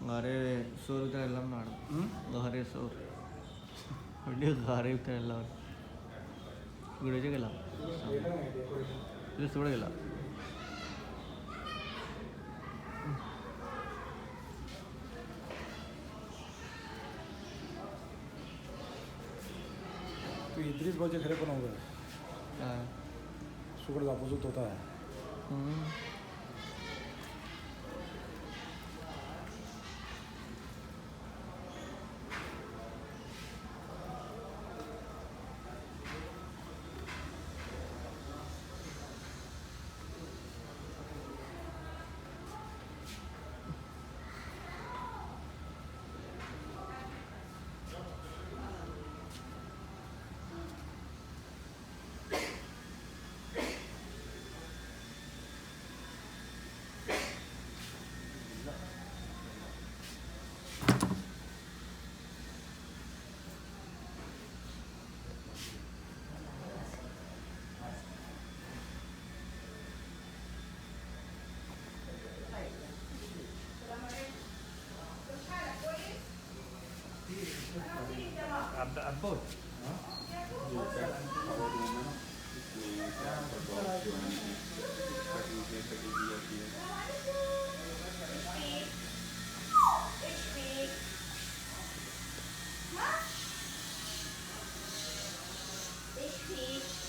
गारे सोर वितर एल्लाम नाडु गारे सोर वड्डी गारे वितर एल्ला गुडेचे गेला सोड गेला तू इद्रिस भाऊचे खरे पण अवघड काय सुकड दापोजूत होता Both.